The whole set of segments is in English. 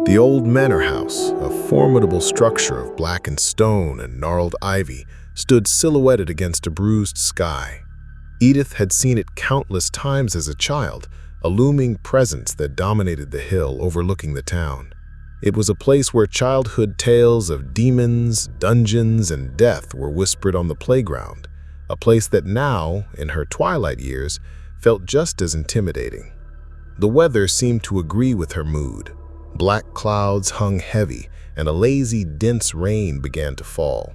The old manor house, a formidable structure of blackened stone and gnarled ivy, stood silhouetted against a bruised sky. Edith had seen it countless times as a child, a looming presence that dominated the hill overlooking the town. It was a place where childhood tales of demons, dungeons, and death were whispered on the playground, a place that now, in her twilight years, felt just as intimidating. The weather seemed to agree with her mood. Black clouds hung heavy, and a lazy, dense rain began to fall.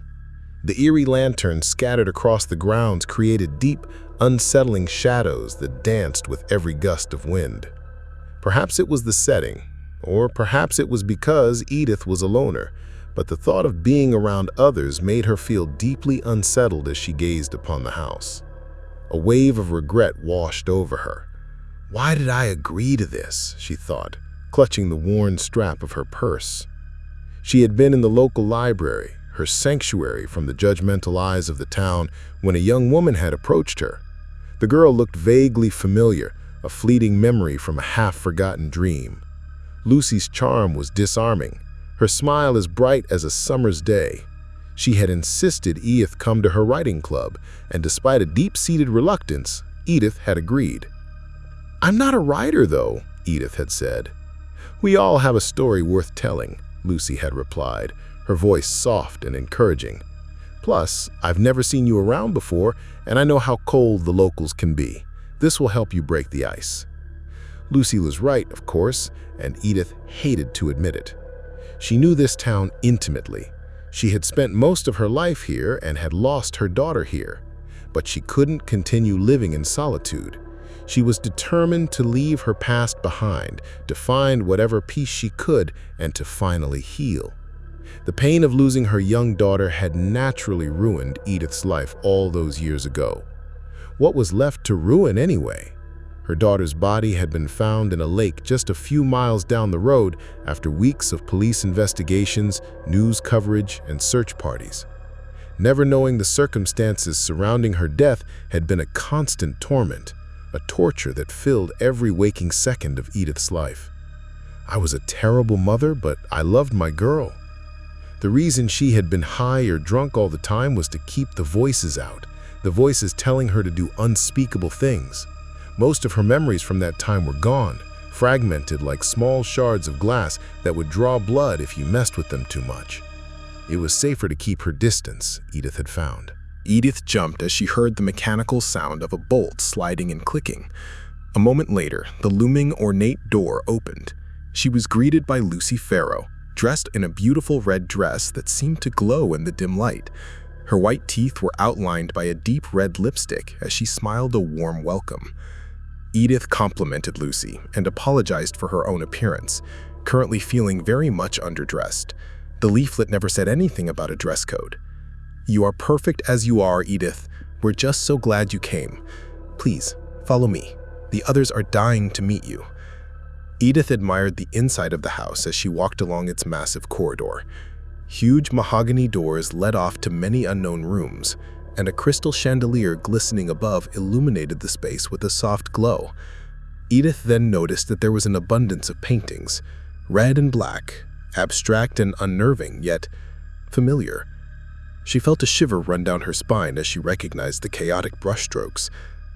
The eerie lanterns scattered across the grounds created deep, unsettling shadows that danced with every gust of wind. Perhaps it was the setting, or perhaps it was because Edith was a loner, but the thought of being around others made her feel deeply unsettled as she gazed upon the house. A wave of regret washed over her. "Why did I agree to this?" she thought, clutching the worn strap of her purse. She had been in the local library, her sanctuary from the judgmental eyes of the town, when a young woman had approached her. The girl looked vaguely familiar, a fleeting memory from a half-forgotten dream. Lucy's charm was disarming, her smile as bright as a summer's day. She had insisted Edith come to her writing club, and despite a deep-seated reluctance, Edith had agreed. "I'm not a writer, though," Edith had said. "We all have a story worth telling," Lucy had replied, her voice soft and encouraging. "Plus, I've never seen you around before, and I know how cold the locals can be. This will help you break the ice." Lucy was right, of course, and Edith hated to admit it. She knew this town intimately. She had spent most of her life here and had lost her daughter here. But she couldn't continue living in solitude. She was determined to leave her past behind, to find whatever peace she could, and to finally heal. The pain of losing her young daughter had naturally ruined Edith's life all those years ago. What was left to ruin anyway? Her daughter's body had been found in a lake just a few miles down the road after weeks of police investigations, news coverage, and search parties. Never knowing the circumstances surrounding her death had been a constant torment, a torture that filled every waking second of Edith's life. "I was a terrible mother, but I loved my girl." The reason she had been high or drunk all the time was to keep the voices out, the voices telling her to do unspeakable things. Most of her memories from that time were gone, fragmented like small shards of glass that would draw blood if you messed with them too much. It was safer to keep her distance, Edith had found. Edith jumped as she heard the mechanical sound of a bolt sliding and clicking. A moment later, the looming ornate door opened. She was greeted by Lucy Ferro, dressed in a beautiful red dress that seemed to glow in the dim light. Her white teeth were outlined by a deep red lipstick as she smiled a warm welcome. Edith complimented Lucy and apologized for her own appearance, currently feeling very much underdressed. The leaflet never said anything about a dress code. "You are perfect as you are, Edith. We're just so glad you came. Please, follow me. The others are dying to meet you." Edith admired the inside of the house as she walked along its massive corridor. Huge mahogany doors led off to many unknown rooms, and a crystal chandelier glistening above illuminated the space with a soft glow. Edith then noticed that there was an abundance of paintings, red and black, abstract and unnerving, yet familiar. She felt a shiver run down her spine as she recognized the chaotic brushstrokes,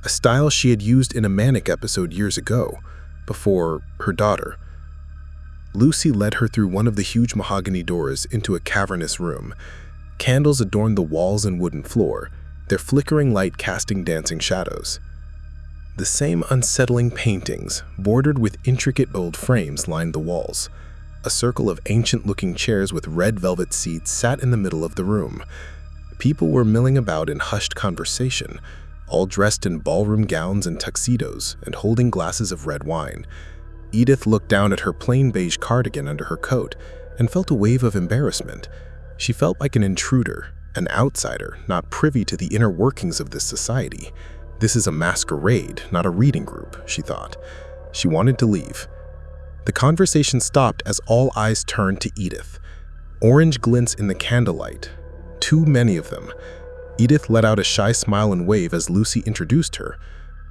a style she had used in a manic episode years ago, before her daughter. Lucy led her through one of the huge mahogany doors into a cavernous room. Candles adorned the walls and wooden floor, their flickering light casting dancing shadows. The same unsettling paintings, bordered with intricate old frames, lined the walls. A circle of ancient-looking chairs with red velvet seats sat in the middle of the room. People were milling about in hushed conversation, all dressed in ballroom gowns and tuxedos and holding glasses of red wine. Edith looked down at her plain beige cardigan under her coat and felt a wave of embarrassment. She felt like an intruder, an outsider, not privy to the inner workings of this society. This is a masquerade, not a reading group, she thought. She wanted to leave. The conversation stopped as all eyes turned to Edith. Orange glints in the candlelight. Too many of them. Edith let out a shy smile and wave as Lucy introduced her.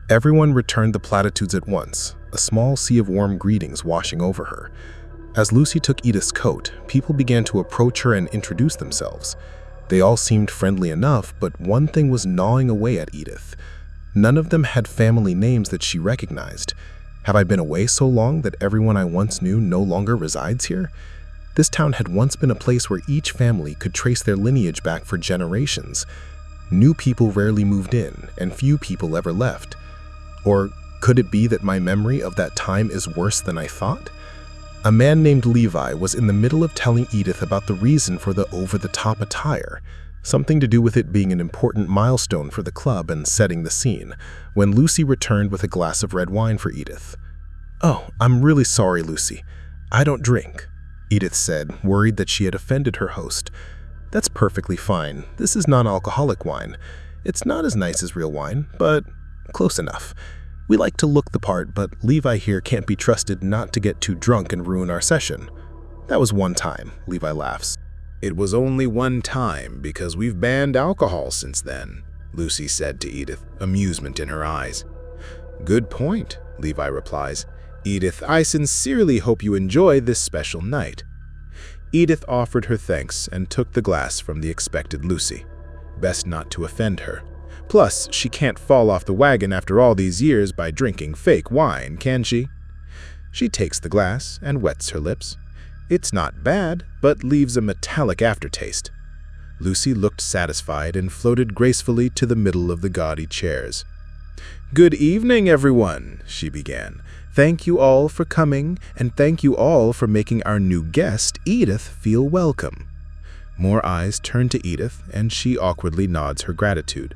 Everyone returned the platitudes at once, a small sea of warm greetings washing over her. As Lucy took Edith's coat, people began to approach her and introduce themselves. They all seemed friendly enough, but one thing was gnawing away at Edith. None of them had family names that she recognized. Have I been away so long that everyone I once knew no longer resides here? This town had once been a place where each family could trace their lineage back for generations. New people rarely moved in, and few people ever left. Or could it be that my memory of that time is worse than I thought? A man named Levi was in the middle of telling Edith about the reason for the over-the-top attire, something to do with it being an important milestone for the club and setting the scene, when Lucy returned with a glass of red wine for Edith. "Oh, I'm really sorry, Lucy. I don't drink," Edith said, worried that she had offended her host. "That's perfectly fine. This is non-alcoholic wine. It's not as nice as real wine, but close enough. We like to look the part, but Levi here can't be trusted not to get too drunk and ruin our session." "That was one time," Levi laughs. "It was only one time because we've banned alcohol since then," Lucy said to Edith, amusement in her eyes. "Good point," Levi replies. "Edith, I sincerely hope you enjoy this special night." Edith offered her thanks and took the glass from the expected Lucy. Best not to offend her. Plus, she can't fall off the wagon after all these years by drinking fake wine, can she? She takes the glass and wets her lips. It's not bad, but leaves a metallic aftertaste. Lucy looked satisfied and floated gracefully to the middle of the gaudy chairs. "Good evening, everyone," she began. "Thank you all for coming, and thank you all for making our new guest, Edith, feel welcome." More eyes turn to Edith, and she awkwardly nods her gratitude.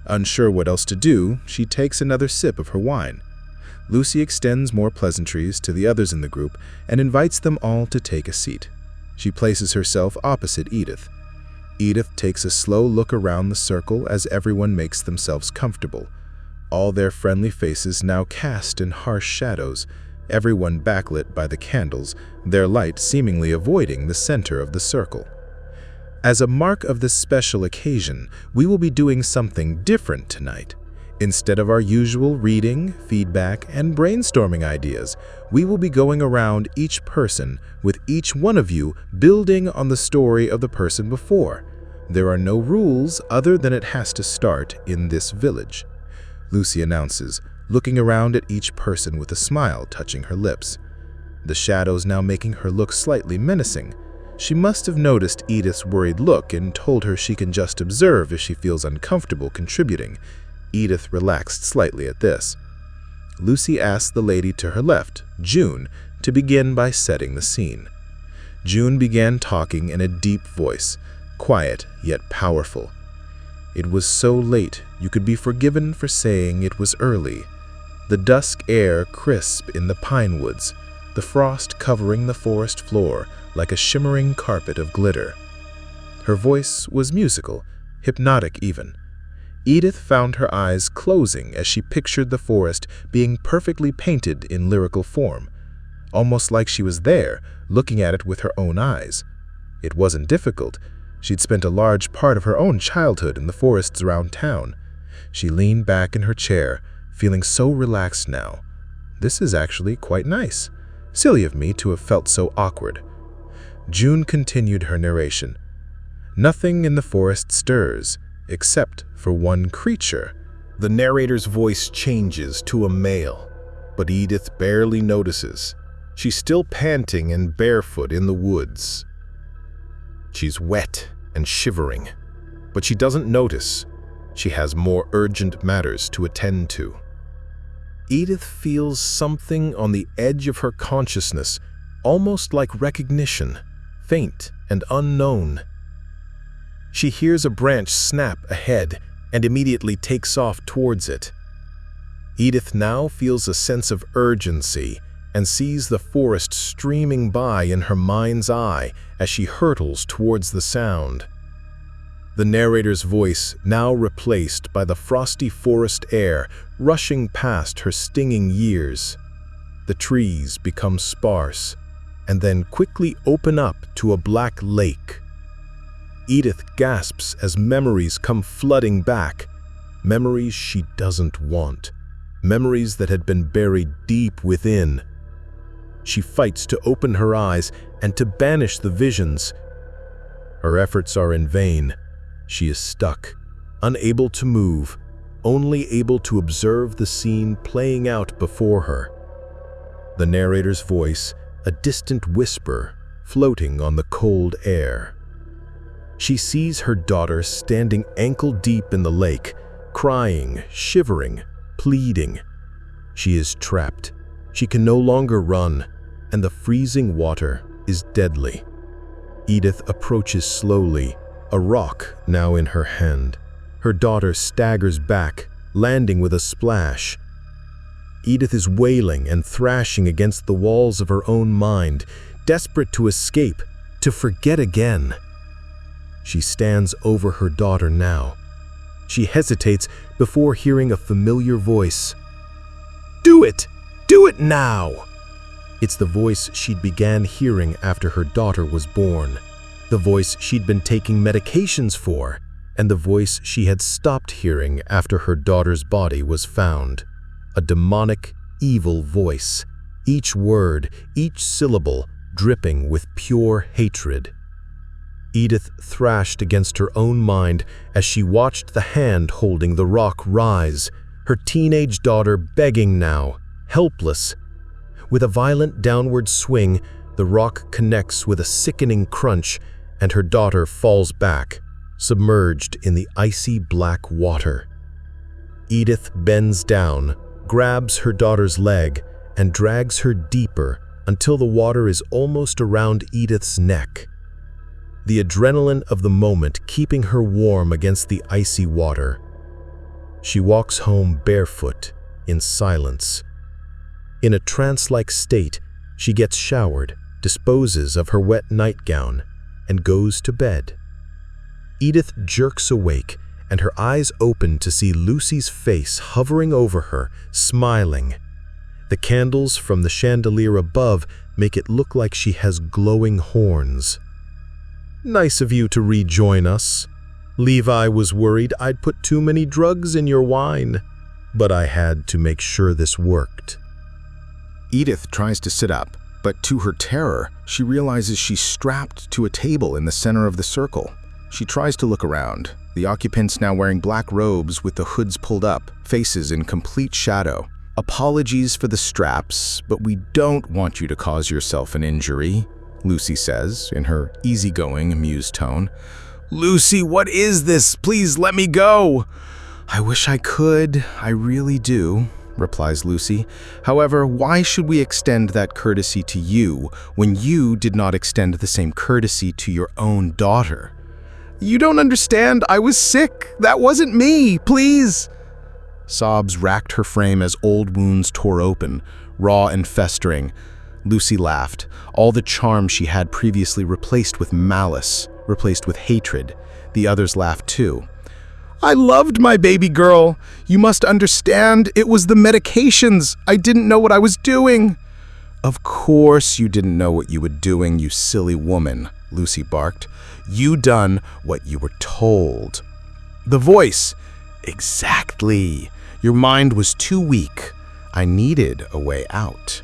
Unsure what else to do, she takes another sip of her wine. Lucy extends more pleasantries to the others in the group and invites them all to take a seat. She places herself opposite Edith. Edith takes a slow look around the circle as everyone makes themselves comfortable. All their friendly faces now cast in harsh shadows, everyone backlit by the candles, their light seemingly avoiding the center of the circle. As a mark of this special occasion, we will be doing something different tonight. Instead of our usual reading, feedback, and brainstorming ideas, we will be going around each person, with each one of you building on the story of the person before. There are no rules other than it has to start in this village, Lucy announces, looking around at each person with a smile touching her lips. The shadows now making her look slightly menacing. She must have noticed Edith's worried look and told her she can just observe if she feels uncomfortable contributing. Edith relaxed slightly at this. Lucy asked the lady to her left, June, to begin by setting the scene. June began talking in a deep voice, quiet yet powerful. It was so late you could be forgiven for saying it was early. The dusk air crisp in the pine woods, the frost covering the forest floor like a shimmering carpet of glitter. Her voice was musical, hypnotic even. Edith found her eyes closing as she pictured the forest being perfectly painted in lyrical form, almost like she was there, looking at it with her own eyes. It wasn't difficult. She'd spent a large part of her own childhood in the forests around town. She leaned back in her chair, feeling so relaxed now. This is actually quite nice. Silly of me to have felt so awkward. June continued her narration. Nothing in the forest stirs, except for one creature. The narrator's voice changes to a male, but Edith barely notices. She's still panting and barefoot in the woods. She's wet and shivering, but she doesn't notice. She has more urgent matters to attend to. Edith feels something on the edge of her consciousness, almost like recognition, faint and unknown. She hears a branch snap ahead and immediately takes off towards it. Edith now feels a sense of urgency and sees the forest streaming by in her mind's eye as she hurtles towards the sound. The narrator's voice now replaced by the frosty forest air rushing past her stinging ears. The trees become sparse and then quickly open up to a black lake. Edith gasps as memories come flooding back, memories she doesn't want, memories that had been buried deep within. She fights to open her eyes and to banish the visions. Her efforts are in vain. She is stuck, unable to move, only able to observe the scene playing out before her. The narrator's voice, a distant whisper, floating on the cold air. She sees her daughter standing ankle-deep in the lake, crying, shivering, pleading. She is trapped. She can no longer run, and the freezing water is deadly. Edith approaches slowly, a rock now in her hand. Her daughter staggers back, landing with a splash. Edith is wailing and thrashing against the walls of her own mind, desperate to escape, to forget again. She stands over her daughter now. She hesitates before hearing a familiar voice. "Do it! Do it now!" It's the voice she'd began hearing after her daughter was born, the voice she'd been taking medications for, and the voice she had stopped hearing after her daughter's body was found. A demonic, evil voice, each word, each syllable dripping with pure hatred. Edith thrashed against her own mind as she watched the hand holding the rock rise, her teenage daughter begging now, helpless. With a violent downward swing, the rock connects with a sickening crunch, and her daughter falls back, submerged in the icy black water. Edith bends down, grabs her daughter's leg, and drags her deeper until the water is almost around Edith's neck. The adrenaline of the moment keeping her warm against the icy water. She walks home barefoot, in silence. In a trance-like state, she gets showered, disposes of her wet nightgown, and goes to bed. Edith jerks awake, and her eyes open to see Lucy's face hovering over her, smiling. The candles from the chandelier above make it look like she has glowing horns. "Nice of you to rejoin us. Levi was worried I'd put too many drugs in your wine, but I had to make sure this worked." Edith tries to sit up, but to her terror, she realizes she's strapped to a table in the center of the circle. She tries to look around, the occupants now wearing black robes with the hoods pulled up, faces in complete shadow. "Apologies for the straps, but we don't want you to cause yourself an injury," Lucy says in her easygoing, amused tone. "Lucy, what is this? Please let me go." "I wish I could, I really do," replies Lucy. "However, why should we extend that courtesy to you when you did not extend the same courtesy to your own daughter?" "You don't understand. I was sick. That wasn't me. Please." Sobs racked her frame as old wounds tore open, raw and festering. Lucy laughed, all the charm she had previously replaced with malice, replaced with hatred. The others laughed too. "I loved my baby girl. You must understand, it was the medications. I didn't know what I was doing." "Of course you didn't know what you were doing, you silly woman," Lucy barked. "You done what you were told." The voice. "Exactly. Your mind was too weak. I needed a way out."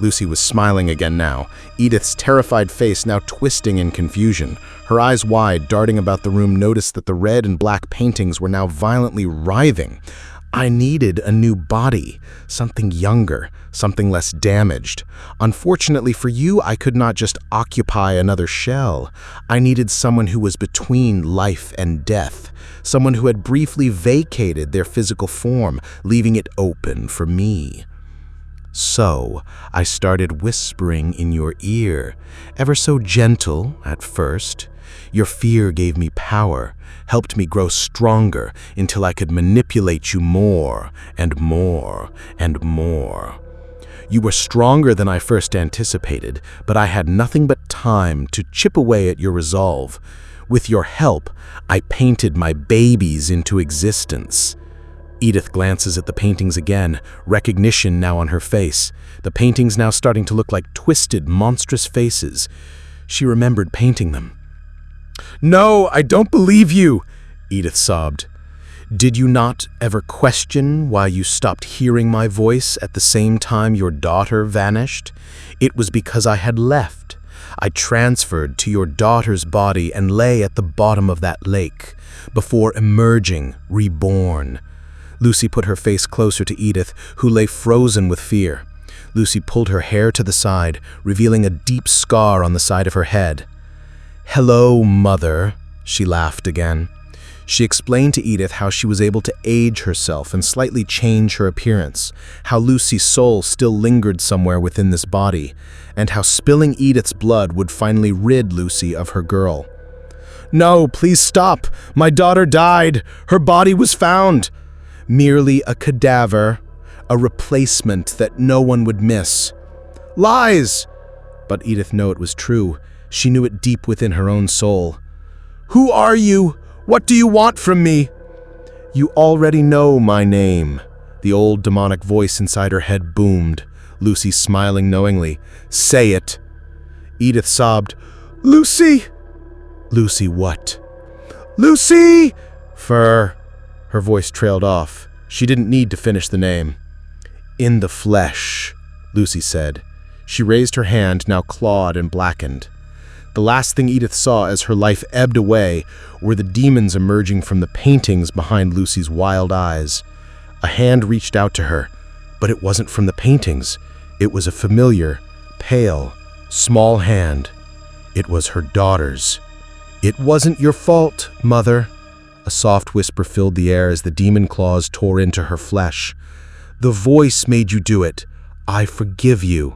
Lucy was smiling again now, Edith's terrified face now twisting in confusion. Her eyes wide, darting about the room, noticed that the red and black paintings were now violently writhing. "I needed a new body, something younger, something less damaged. Unfortunately for you, I could not just occupy another shell. I needed someone who was between life and death, someone who had briefly vacated their physical form, leaving it open for me. So I started whispering in your ear, ever so gentle at first. Your fear gave me power, helped me grow stronger until I could manipulate you more and more and more. You were stronger than I first anticipated, but I had nothing but time to chip away at your resolve. With your help, I painted my babies into existence." Edith glances at the paintings again, recognition now on her face. The paintings now starting to look like twisted, monstrous faces. She remembered painting them. "No, I don't believe you," Edith sobbed. Did you not ever question why you stopped hearing my voice at the same time your daughter vanished? It was because I had left. I transferred to your daughter's body and lay at the bottom of that lake, before emerging, reborn. Lucy put her face closer to Edith, who lay frozen with fear. Lucy pulled her hair to the side, revealing a deep scar on the side of her head. "Hello, Mother," she laughed again. She explained to Edith how she was able to age herself and slightly change her appearance, how Lucy's soul still lingered somewhere within this body, and how spilling Edith's blood would finally rid Lucy of her girl. "No, please stop! My daughter died! Her body was found!" Merely a cadaver, a replacement that no one would miss. "Lies!" But Edith knew it was true. She knew it deep within her own soul. "Who are you? What do you want from me?" "You already know my name." The old demonic voice inside her head boomed, Lucy smiling knowingly. "Say it." Edith sobbed, "Lucy!" "Lucy what?" "Lucy!" Her voice trailed off. She didn't need to finish the name. "In the flesh," Lucy said. She raised her hand, now clawed and blackened. The last thing Edith saw as her life ebbed away were the demons emerging from the paintings behind Lucy's wild eyes. A hand reached out to her, but it wasn't from the paintings. It was a familiar, pale, small hand. It was her daughter's. "It wasn't your fault, Mother." A soft whisper filled the air as the demon claws tore into her flesh. "The voice made you do it. I forgive you."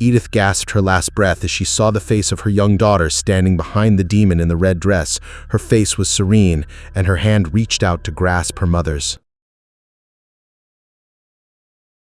Edith gasped her last breath as she saw the face of her young daughter standing behind the demon in the red dress. Her face was serene, and her hand reached out to grasp her mother's.